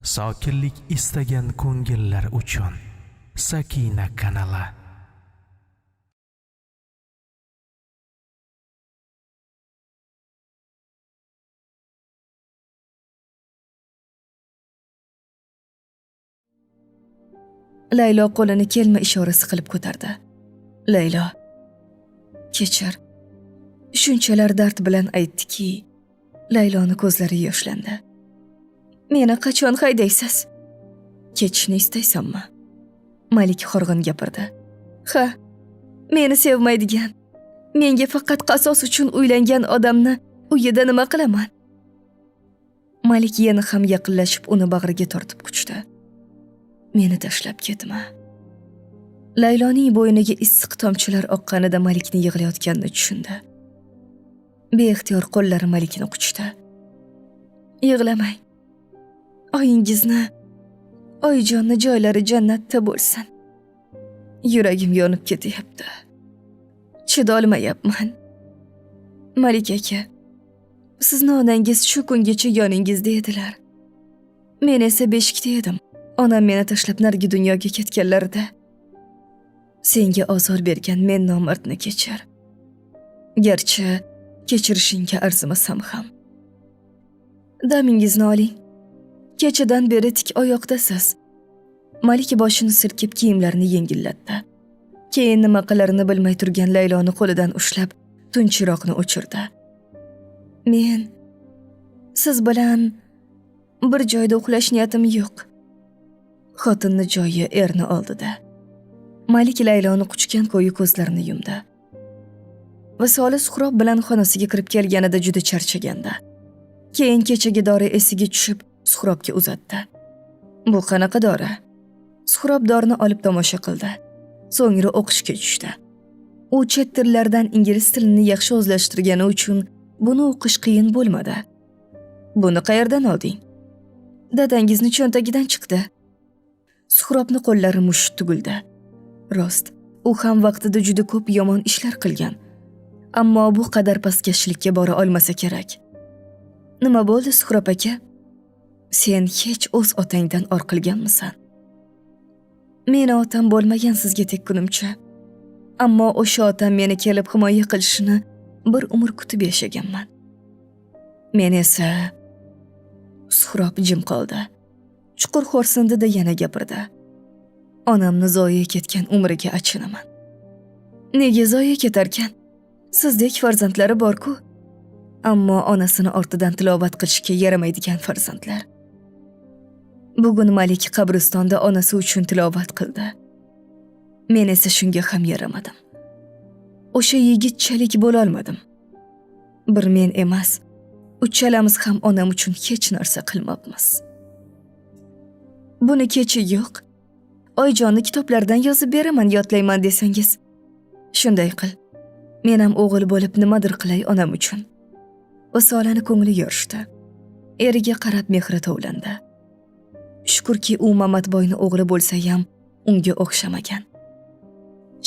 Sokinlik istagan ko'ngillar uchun Sakina kanali. Laylo qo'lini kelma ishorasi qilib ko'tardi. Laylo, kechir. Shunchalar dard bilan aytdiki, Layloni ko'zlari yoshlandi. Meni qachon haydaysiz? Ketishni istaysanmi? Malik horg'in gapirdi. Ha, meni sevmaydigan, menga faqat qasos uchun uylangan odamni uyida nima qilaman? Malik yana ham yaqinlashib uni bag'riga tortib quchdi. Meni tashlab ketma. Layloning bo'yniga issiq tomchilar oqqanida Malikni yig'layotganini tushundi. Beixtiyor qo'llari Malikni quchdi. Yig'lamang. Oyingizni, oyijonni joylari jannatda bo'lsin. Yuragim yonib ketyapti. Chidolmayapman. Malik aka, sizni onangiz shu kungacha yoningizda edilar. Men esa beshikda edim. Onam meni tashlab narigi dunyoga ketganlarida. Senga ozor bergan men nomardni kechir. Garchi kechirishingga arzimasam ham. Damingizni oling. Kechadan beri tik oyoqdasiz. Malik boshini silkib kiyimlarini yengillatdi. Keyin nima qilarini bilmay turgan Layloni qo'lidan ushlab, tunchiroqni o'chirdi. Men siz bilan bir joyda uxlash niyatim yo'q. Xotinni joyi erni oldida. Malik Layloni quchgan ko'yi ko'zlarini yumdi. Visoli Suhrob bilan xonasiga kirib kelganida juda charchagandi. Keyin kechagi dori esiga tushib Suhrobga uzatdi. Bu qanaqa dori? Suhrob dorini olib tomosha qildi. So'ngra o'qishga tushdi. U chet tillardan ingliz tilini yaxshi o'zlashtirgani uchun buni o'qish qiyin bo'lmadi. Buni qayerdan olding? Dadangizni cho'ntagidan chiqdi. Suhrobni qo'llari musht tugildi. Rost, u ham vaqtida juda ko'p yomon ishlar qilgan. Ammo bu qadar pastkashlikka bora olmasa kerak. Nima bo'ldi Suhrob aka? Sen hech o'z otangdan or qilganmisan? Meni otam bo'lmagan sizga tekkunimcha. Ammo o'sha otam meni kelib himoya qilishini bir umr kutib yashaganman. Men esa... Suhrob jim qoldi. Chuqur xo'rsindi-da yana gapirdi. Onamni zoya ketgan umriga achinaman. Nega zoya ketarkan? Sizdek farzandlari bor-ku. Ammo onasini ortidan tilovat qilishga yaramaydigan farzandlar. Bugun Malik qabristonda onasi uchun tilovat qildi. Men esa shunga ham yaramadim. O'sha yigitchalik bo'la olmadim. Bir men emas, uchalamiz ham onam uchun hech narsa qilmabmiz. Buni kechi yo'q. Oyjonni kitoblardan yozib beraman, yodlayman desangiz. Shunday qil. Men ham o'g'il bo'lib nimadir qilay onam uchun. Visolani ko'ngli yorishdi. Eriga qarab mehri tovlandi. Shukrki u Mamatboyni o'g'li bo'lsa ham unga o'xshamagan.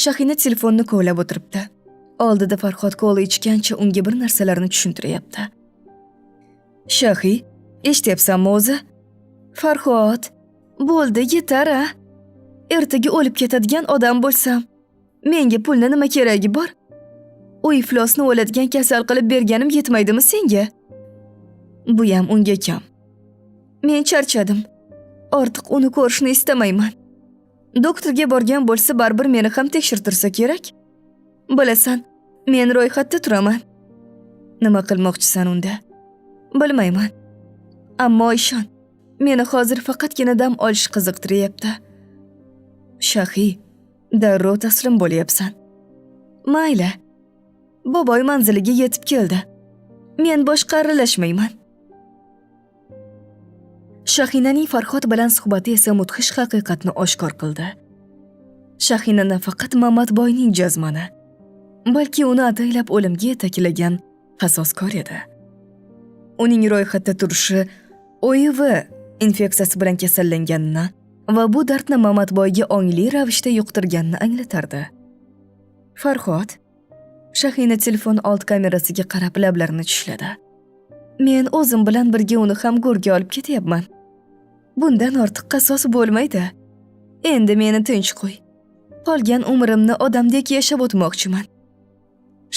Shahina telefonni kovlab o'tiribdi. Oldida Farhod kola ichgancha unga bir narsalarni tushuntiryapti. Shahi, eshityapsanmi o'zi? Farhod, bo'ldi, yetar-a. Ertaga o'lib ketadigan odam bo'lsam, menga pulni nima keragi bor? U iflosni o'ladigan kasal qilib berganim yetmaydimi senga? Bu ham unga kam. Men charchadim. Ortiq uni ko'rishni istamayman. Doktorga borgan bo'lsa baribir meni ham tekshirtirsa kerak. Bilasan, men ro'yxatda turaman. Nima qilmoqchisan unda? Bilmayman. Ammo ishon, meni hozir faqatgina dam olish qiziqtiryapti. Shahi, darrov taslim bo'lyapsan. Mayli. Boboy manziliga yetib keldi. Men boshqa aralashmayman. Shahinaning Farhod bilan suhbati esa mudhish haqiqatni oshkor qildi. Shahina nafaqat Mamatboyning jazmani, balki uni ataylab o'limga yetaklagan qasoskor edi. Uning ro'yxatda turishi OIV infeksiyasi bilan kasallanganini va bu dardni Mamatboyga ongli ravishda yuqtirganini anglatardi. Farhod Shahina telefon old kamerasiga qarab lablarini tishladi. Men o'zim bilan birga uni ham go'rga olib ketyapman. Bundan ortiq qasos bo'lmaydi. Endi meni tinch qo'y. Qolgan umrimni odamdek yashab o'tmoqchiman.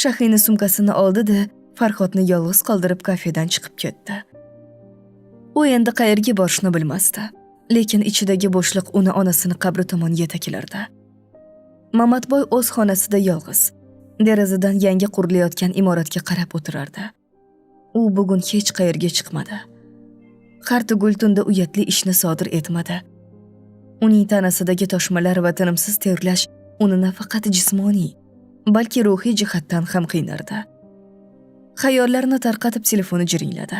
Shahina sumkasini oldi-da, Farhodni yolg'iz qoldirib kafedan chiqib ketdi. U endi qayerga borishni bilmasdi, lekin ichidagi bo'shliq uni onasini qabri tomon yetaklardi. Mamatboy o'z xonasida yolg'iz, derazadan yangi qurilayotgan imoratga qarab o'tirardi. U bugun hech qayerga chiqmadi. Har tugul tunda uyatli ishni sodir etmadi. Uning tanasidagi toshmalar va tinimsiz terlash uni nafaqat jismoniy, balki ruhiy jihatdan ham qiynardi. Xayollarni tarqatib telefoni jiringladi.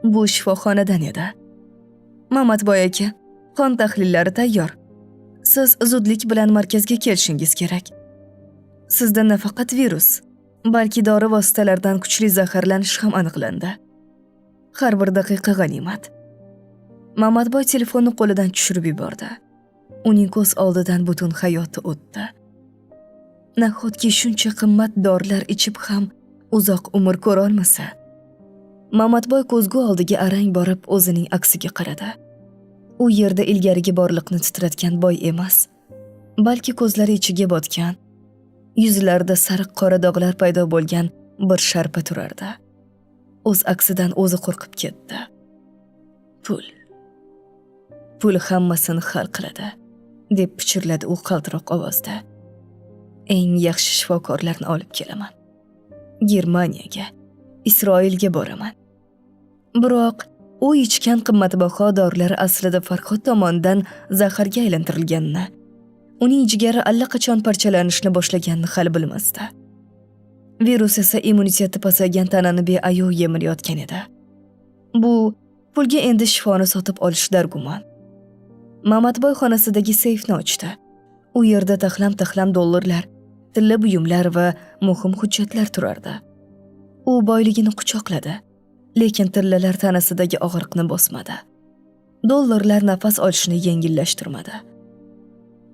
Bu shifoxonadan edi. Mamatboy aka, qon tahlillari tayyor. Siz zudlik bilan markazga kelishingiz kerak. Sizda nafaqat virus, balki dori vositalaridan kuchli zaharlanish ham aniqlandi. Har bir daqiqa g'animat. Mamatboy telefonni qo'lidan tushirib yubordi. Uning ko'z oldidan butun hayoti o'tdi. Nahotki shuncha qimmat dorilar ichib ham uzoq umr ko'ra olmasa? Mamatboy ko'zgu oldiga arang borib o'zining aksiga qaradi. U yerda ilgarigi borliqni titratgan boy emas, balki ko'zlari ichiga botgan, yuzlarida sariq qora dog'lar paydo bo'lgan bir sharpa turardi. O'z aksidan o'zi qo'rqib ketdi. Pul hammasini hal qiladi, deb pichirladi u qaltiroq ovozda. Eng yaxshi shifokorlarni olib kelaman. Germaniyaga, Isroilga boraman. Biroq u ichgan qimmatbaho dorilar aslida Farhod tomonidan zaharga aylantirilganini, uning jigari allaqachon parchalanishni boshlaganini hali bilmasdi. Virus esa immuniteti pasaygan tanani beayov yemirayotgan edi. Bu pulga endi shifoni sotib olish dargumon. Mamatboy xonasidagi seyfni ochdi. U yerda taxlam dollarlar, tilla buyumlar va muhim hujjatlar turardi. U boyligini quchoqladi, lekin tillalar tanasidagi og'riqni bosmadi. Dollarlar nafas olishni yengillashtirmadi.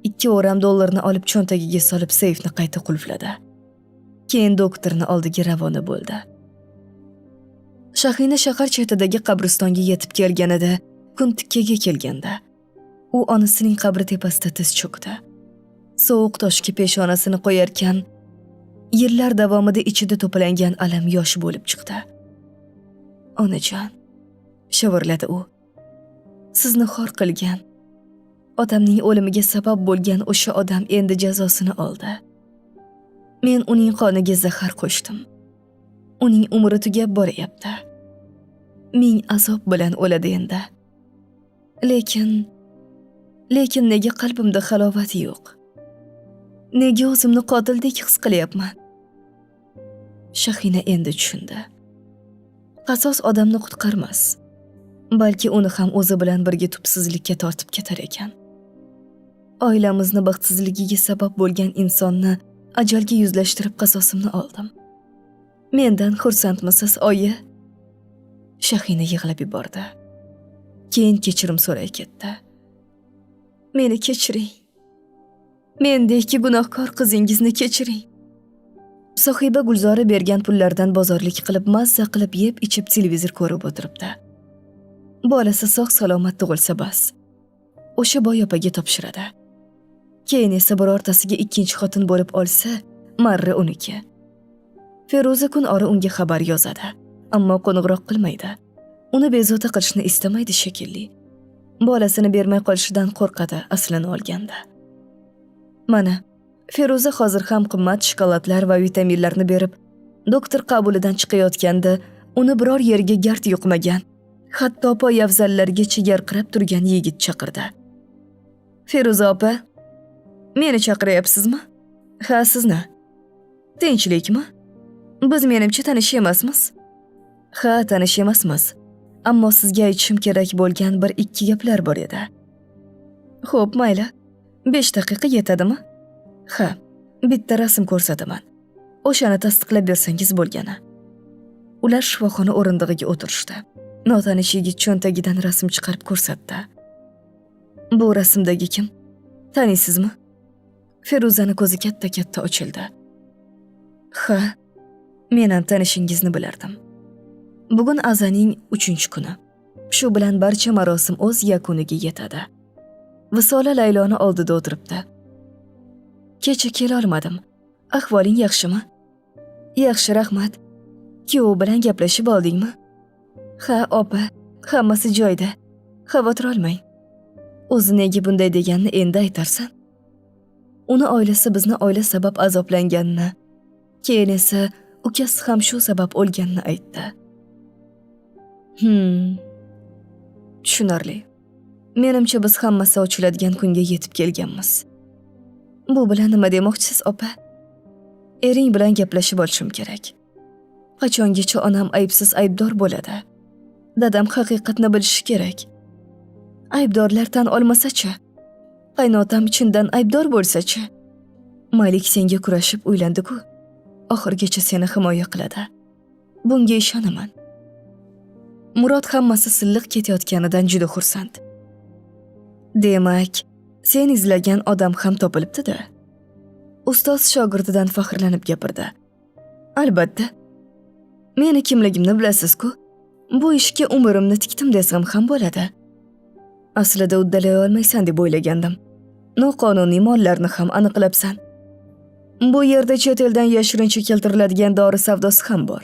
2 o'ram dollarni olib cho'ntagiga solib seyfni qayta qulfladi. Keyin doktorni oldiga ravona bo'ldi. Shahina shahar chetidagi qabristonga yetib kelganida kun tikkaga kelganda, u onasining qabri tepasida tiz cho'kdi. Sovuq toshga peshonasini qo'yarkan, yillar davomida ichida to'plangan alam yosh bo'lib chiqdi. Onajon, shivirladi u. Sizni xor qilgan, otamning o'limiga sabab bo'lgan o'sha odam endi jazosini oldi. Men uning qoniga zahar qo'shdim. Uning umri tugab boryapti. Ming azob bilan o'ladi endi. Lekin nega qalbimda halovat yo'q? Nega o'zimni qotildek his qilyapman? Shahina endi tushundi. Qasos odamni qutqarmas, balki uni ham o'zi bilan birga tubsizlikka tortib ketar ekan. Oilamizni baxtsizligiga sabab bo'lgan insonni ajalga yuzlashtirib qasosimni oldim. Mendan xursandmisiz, oyi? Shahina yig'lab yubordi. Keyin kechirim so'ray ketdi. Meni kechiring. Mendek gunohkor qizingizni kechiring. Sohiba Gulzora bergan pullardan bozorlik qilib, mazza qilib yeb ichib televizor ko'rib o'tiribdi. Bolasi sog' salomat tug'ilsa bas. O'sha boy opaga topshiradi. Keyin esa birortasiga ikkinchi xotin bo'lib olsa, marra uniki. Feruza kun ora unga xabar yozadi, ammo qo'ng'iroq qilmaydi. Uni bezovta qilishni istamaydi shekilli. Bolasini bermay qolishidan qo'rqadi aslini olganda. Mana, Feruza hozir ham qimmat shokoladlar va vitaminlarni berib, doktor qabulidan chiqayotganda uni biror yerga gard yuqmagan, hatto poyafzallargacha yarqirab turgan yigit chaqirdi. Feruza opa, meni chaqiryapsizmi? Ha, sizni. Tinchlikmi? Biz menimcha tanish emasmiz. Ha, tanish emasmiz. Ammo sizga aytishim kerak bo'lgan 1-2 gaplar bor edi. Xo'p, mayli. 5 daqiqa yetadimi? Ha, bitta rasm ko'rsataman. O'shani tasdiqlab bersangiz bo'lgani. Ular shifoxona o'rindig'iga o'tirishdi. Notanish yigit cho'ntagidan rasm chiqarib ko'rsatdi. Bu rasmdagi kim? Taniysizmi? Feruzaning ko'zi katta-katta ochildi. Ha, men ham tanishingizni bilardim. Bugun azaning 3-kuni. Shu bilan barcha marosim o'z yakuniga yetadi. Visola Layloni oldida o'tiribdi. Kecha kela olmadim. Ahvoling yaxshimi? Yaxshi, rahmat. Kuyov bilan gaplashib oldingmi? Ha, opa, hammasi joyida. Xavotir olmang. O'zi nega bunday deganini endi aytarsan. Uni oilasi bizni oila sabab azoblanganini, keyin esa ukasi ham shu sabab o'lganini aytdi. Tushunarli. Menimcha biz hammasi ochiladigan kunga yetib kelganmiz. Bu bilan nima demoqchisiz, opa? Ering bilan gaplashib olishim kerak. Qachongacha onam aybsiz aybdor bo'ladi? Dadam haqiqatni bilishi kerak. Aybdorlar tan olmasa-chi? Qaynotam chindan aybdor bo'lsa-chi? Malik senga kurashib uylandi-ku. Oxirgacha seni himoya qiladi. Bunga ishonaman. Murod hammasi silliq ketayotganidan juda xursand. Demak, sen izlagan odam ham topilibdi-da. Ustoz shogirdidan faxrlanib gapirdi. Albatta. Meni kimligimni bilasiz-ku. Bu ishga umrimni tikdim desam ham bo'ladi. Aslida uddalay olmaysan deb o'ylagandim. Noqonuniy mollarni ham aniqlabsan. Bu yerda chet eldan yashirincha keltiriladigan dori savdosi ham bor.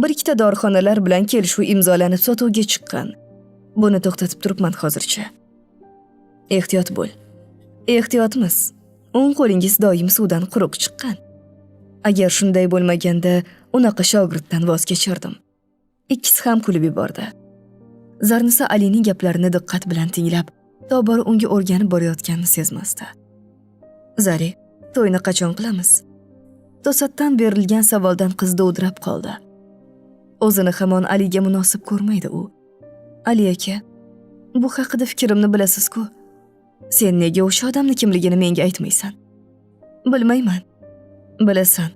Bir ikkita dorixonalar bilan kelishuv imzolanib sotuvga chiqqan. Buni to'xtatib turibman hozircha. Ehtiyot bo'l. Ehtiyotmiz. O'ng qo'lingiz doim suvdan quruq chiqqan. Agar shunday bo'lmaganda, unaqa shogirddan voz kechardim. Ikkisi ham kulib yubordi. Zarnisa Alining gaplarini diqqat bilan tinglab, tobora unga o'rganib borayotganini sezmasdi. Zari, to'yni qachon qilamiz? To'satdan berilgan savoldan qiz dovdirab qoldi. O'zini hamon Aliga munosib ko'rmaydi u. Ali aka, bu haqida fikrimni bilasiz-ku. Sen nega o'sha odamni kimligini menga aytmaysan? Bilmayman. Bilasan,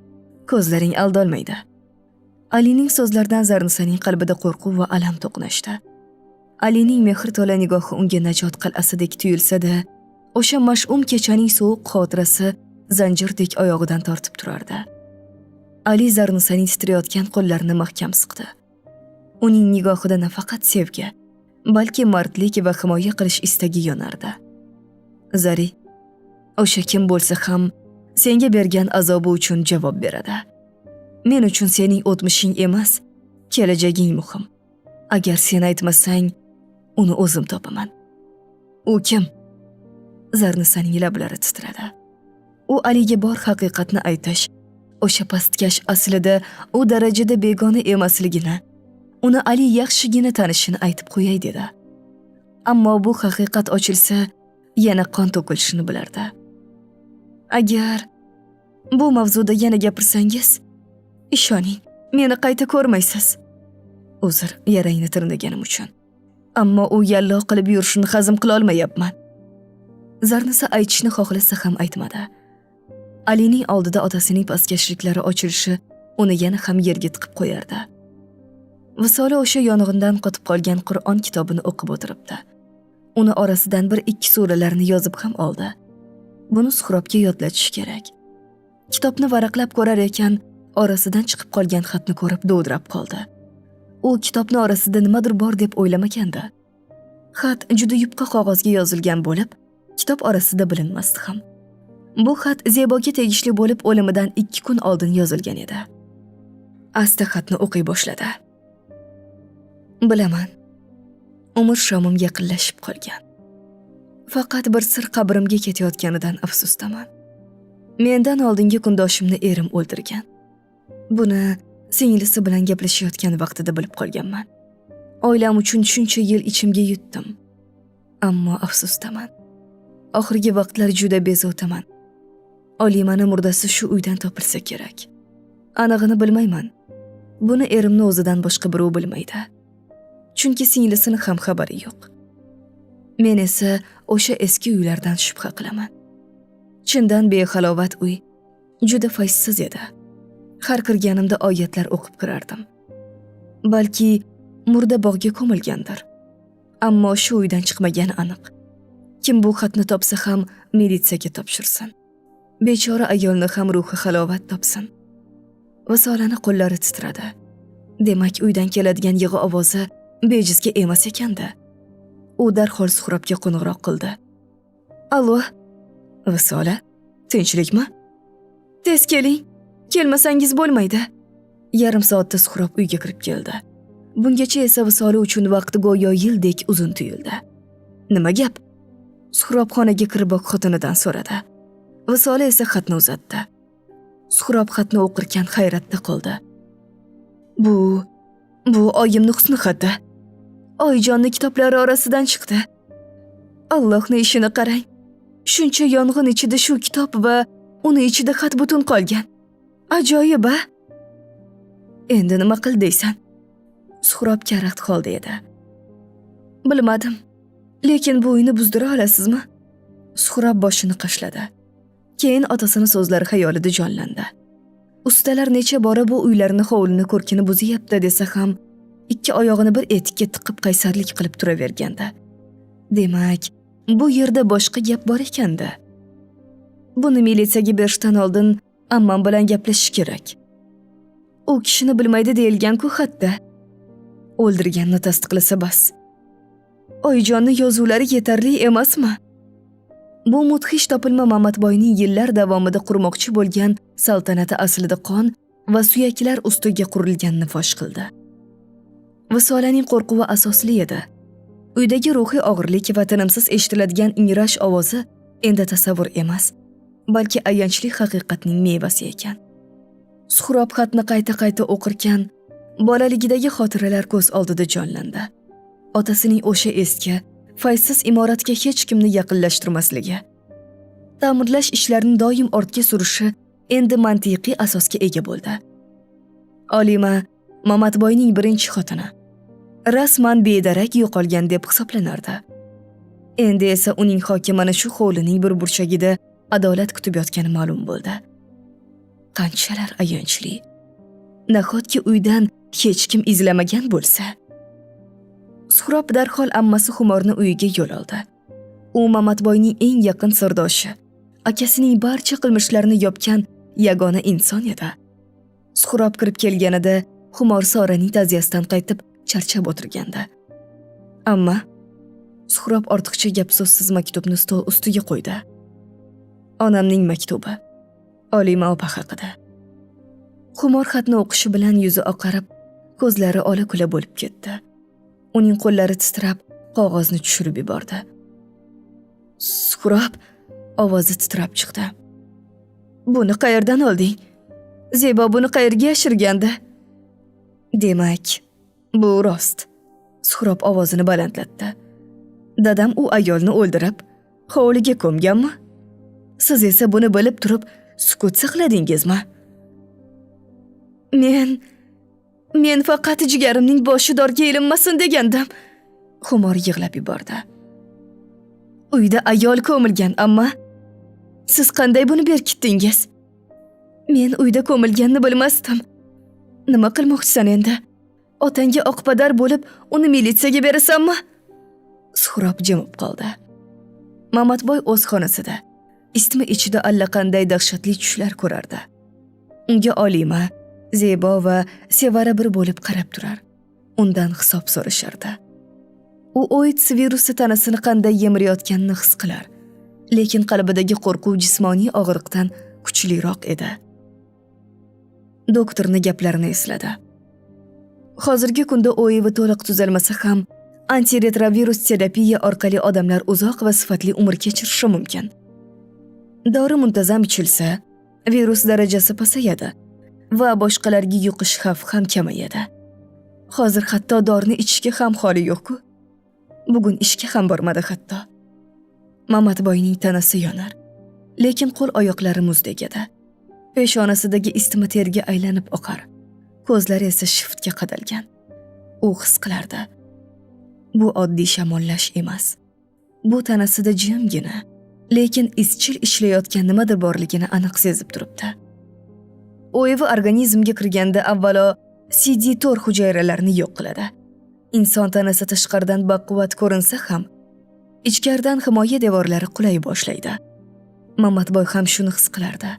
ko'zlaring aldolmaydi. Alining so'zlaridan Zarnisaning qalbida qo'rquv va alam to'qnashdi. Alining mehr to'la nigohi unga najot qal'asidek tuyulsa-da, o'sha mash'um kechaning sovuq xotirasi zanjirdek oyog'idan tortib turardi. Ali Zarnisaning titrayotgan qo'llarini mahkam siqdi. Uning nigohida nafaqat sevgi, balki mardlik va himoya qilish istagi yonardi. Zari, o'sha kim bo'lsa ham senga bergan azobi uchun javob beradi. Men uchun sening o'tmishing emas, kelajaging muhim. Agar sen aytmasang, uni o'zim topaman. U kim? Zarnisaning lablari titradi. U Aliga bor haqiqatni aytish, o'sha pastkash aslida u darajada begona emasligini, uni Ali yaxshigina tanishini aytib qo'yay dedi. Ammo bu haqiqat ochilsa, yana qon to'kilishini bilardi. Agar bu mavzuda yana gapirsangiz, ishoning, meni qayta ko'rmaysiz. Uzr, yarangni tirnaganim uchun. Ammo u yallo qilib yurishini hazm qila olmayapman. Zarnisa aytishni xohlasa ham aytmadi. Alining oldida otasining pastkashliklari ochilishi uni yana ham yerga tiqib qo'yardi. Visola o'sha yong'indan qotib qolgan Qur'on kitobini o'qib o'tiribdi. Uni orasidan bir ikki suralarni yozib ham oldi. Buni Suhrobga yodlatish kerak. Kitobni varaqlab ko'rar ekan, orasidan chiqib qolgan xatni ko'rib dovdirab qoldi. U kitobni orasida nimadir bor deb o'ylamagandi. Xat juda yupqa qog'ozga yozilgan bo'lib, kitob orasida bilinmasdi ham. Bu xat Zeboga tegishli bo'lib, o'limidan 2 kun oldin yozilgan edi. Asta xatni o'qiy boshladi. Bilaman, umr shomim yaqinlashib qolgan. Faqat bir sir qabrimga ketayotganidan afsusdaman. Mendan oldingi kundoshimni erim o'ldirgan. Buni singlisi bilan gaplashayotgan vaqtida bilib qolganman. Oilam uchun shuncha yil ichimga yutdim. Ammo afsusdaman. Oxirgi vaqtlar juda bezovtaman. Olimani murdasi shu uydan topilsa kerak. Anig'ini bilmayman. Buni erimni o'zidan boshqa birov bilmaydi. Chunki singlisini ham xabari yo'q. Men esa o'sha eski uylardan shubha qilaman. Chindan behalovat uy, juda fayzsiz edi. Har kirganimda oyatlar o'qib kirardim. Balki murda bog'ga ko'milgandir. Ammo shu uydan chiqmagani aniq. Kim bu xatni topsa ham militsiyaga topshirsin. Bechora ayolni ham ruhi halovat topsin. Visolani qo'llari titradi. Demak, uydan keladigan yig'i ovozi bejizga emas ekanda. U darhol Suhrobga qo'ng'iroq qildi. Allo, Visola, tinchlikmi? Tez keling, kelmasangiz bo'lmaydi. Yarim soatda Suhrob uyga kirib keldi. Bungacha esa Visola uchun vaqt go'yo yildek uzun tuyuldi. Nima gap? Suhrob xonaga kiriboq xotinidan so'radi. Visola esa xatni uzatdi. Suhrob xatni o'qirkan hayratda qoldi. Bu oyimning husni xati. Oyijonning kitoblari orasidan chiqdi. Allohning ishini qarang. Shuncha yong'in ichida shu kitob va uni ichida xat butun qolgan. Ajoyib, a? Endi nima qil deysan? Suhrob karaxt holda edi. Bilmadim, lekin bu uyni buzdira olasizmi? Suhrob boshini qashladi. Keyin otasini so'zlari xayolida jonlandi. Ustalar necha bora bu uylarni hovlini ko'rkini buzyapti desa ham, ikki oyog'ini bir etikka tiqib qaysarlik qilib turavergandi. Demak, bu yerda boshqa gap bor ekanda. Buni militsiyaga berishdan oldin ammam bilan gaplashish kerak. U kishini bilmaydi deyilgan-ku xatda. O'ldirganni tasdiqlasa bas. Oyijonning yozuvlari yetarli emasmi? Bu mudhish topilma Mamatboyning yillar davomida qurmoqchi bo'lgan saltanati aslida qon va suyaklar ustiga qurilganini fosh qildi. Visolaning qo'rquvi asosli edi. Uydagi ruhiy og'irlik va tinimsiz eshitiladigan ingrash ovozi endi tasavvur emas, balki ayanchli haqiqatning mevasi ekan. Suhrob xatni qayta-qayta o'qirkan, bolaligidagi xotiralar ko'z oldida jonlandi. Otasining o'sha eski, fayzsiz imoratga hech kimni yaqinlashtirmasligi, ta'mirlash ishlarini doim ortga surishi endi mantiqiy asosga ega bo'ldi. Olima Mamatboyning birinchi xotini. Rasman bedarak yo'qolgan deb hisoblanardi. Endi esa uning hoki mana shu hovlining bir burchagida adolat kutib yotgani ma'lum bo'ldi. Qanchalar ayanchli. Nahotki uydan hech kim izlamagan bo'lsa? Suhrob darhol ammasi Xumorni uyiga yo'l oldi. U Mamatboyning eng yaqin sirdoshi, akasining barcha qilmishlarini yopgan yagona inson edi. Suhrob kirib kelganida Xumor Soraning ta'ziyasidan qaytib charchab o'tirgandi. Ammo Suhrob ortiqcha gap so'zsiz maktubni stol ustiga qo'ydi. Onamning maktubi. Olima opa haqida. Xumor xatni o'qishi bilan yuzi oqarib, ko'zlari ola-kula bo'lib ketdi. Uning qo'llari titrab, qog'ozni tushirib yubordi. Suhrob ovozi titrab chiqdi. Buni qayerdan olding? Zebo buni qayerga yashirgandi? Demak, bu rost. Suhrob ovozini balandlatdi. Dadam u ayolni o'ldirib, hovliga ko'mganmi? Siz esa buni bilib turib, sukut saqladingizmi? Men faqat jigarimning boshi dorga ilinmasin degandim. Xumor yig'lab yubordi. Uyda ayol ko'milgan, ammo siz qanday buni berkitdingiz? Men uyda ko'milganini bilmasdim. Nima qilmoqchisan endi? Otangga oqpadar bo'lib, uni militsiyaga berasanmi? Suhrob jimib qoldi. Mamatboy o'z xonasida, isitma ichida allaqanday dahshatli tushlar ko'rardi. Unga Olima, Zebo va Sevara bir bo'lib qarab turar. Undan hisob so'rashardi. U AIDS virusi tanasini qanday yemirayotganini his qilar, lekin qalbidagi qo'rquv jismoniy og'riqdan kuchliroq edi. Doktorning gaplarini esladi. Hozirgi kunda OIV to'liq tuzalmasa ham, antiretrovirus terapiya orqali odamlar uzoq va sifatli umr kechirishi mumkin. Dori muntazam ichilsa, virus darajasi pasayadi va boshqalarga yuqish xavfi ham kamayadi. Hozir hatto dorini ichishga ham holi yo'q-ku. Bugun ishga ham bormadi hatto. Mamatboyning tanasi yonar, lekin qo'l-oyoqlari muzdek edi. Peshonasidagi isitma terga aylanib oqar. Ko'zlari esa shiftga qadalgan. U his qilardi. Bu oddiy shamollash emas. Bu tanasida jimgina, lekin izchil ishlayotgan nimadir borligini aniq sezib turibdi. OIV organizmga kirganda avvalo CD4 hujayralarini yo'q qiladi. Inson tanasi tashqaridan baquvvat ko'rinsa ham, ichkaridan himoya devorlari qulay boshlaydi. Mamatboy ham shuni his qilardi.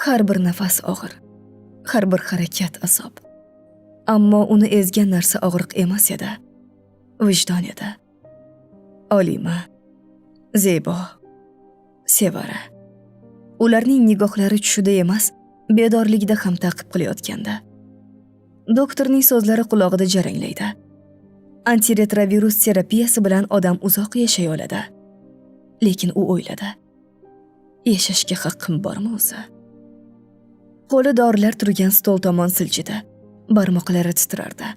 Har bir nafas og'ir, har bir harakat azob. Ammo uni ezgan narsa og'riq emas edi. Vijdon edi. Olima, Zebo, Sevara. Ularning nigohlari tushida emas, bedorligida ham ta'qib qilayotgandi. Doktorning so'zlari qulog'ida jaranglaydi. Antiretrovirus terapiyasi bilan odam uzoq yashay oladi. Lekin u o'yladi. Yashashga haqqim bormi o'zi? Qo'li dorilar turgan stol tomon siljidi. Barmoqlari titrardi.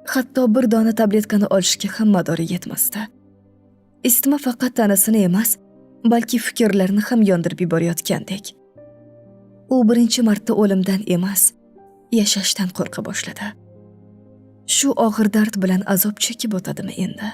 Hatto bir dona tabletkani olishga ham madori yetmasdi. Isitma faqat tanasini emas, balki fikrlarni ham yondirib yuborayotgandek. U birinchi marta o'limdan emas, yashashdan qo'rqa boshladi. Shu og'ir dard bilan azob chekib o'tadimi endi?